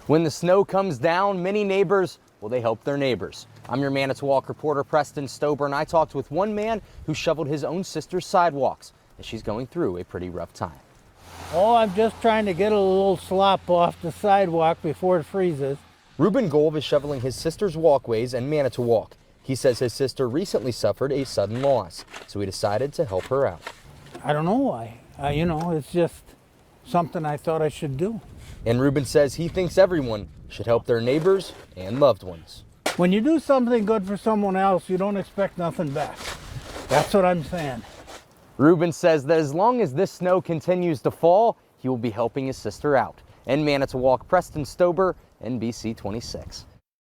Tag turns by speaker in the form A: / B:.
A: When the snow comes down, many neighbors, well, they help their neighbors. I'm your Manitowoc reporter, Preston Stober, and I talked with one man who shoveled his own sister's sidewalks as she's going through a pretty rough time.
B: Oh, I'm just trying to get a little slop off the sidewalk before it freezes.
A: Reuben Golb is shoveling his sister's walkways in Manitowoc. He says his sister recently suffered a sudden loss, so he decided to help her out.
B: I don't know why. It's just something I thought I should do.
A: And Reuben says he thinks everyone should help their neighbors and loved ones.
B: When you do something good for someone else, you don't expect nothing back. That's what I'm saying.
A: Reuben says that as long as this snow continues to fall, he will be helping his sister out. In Manitowoc, Preston Stober, NBC 26.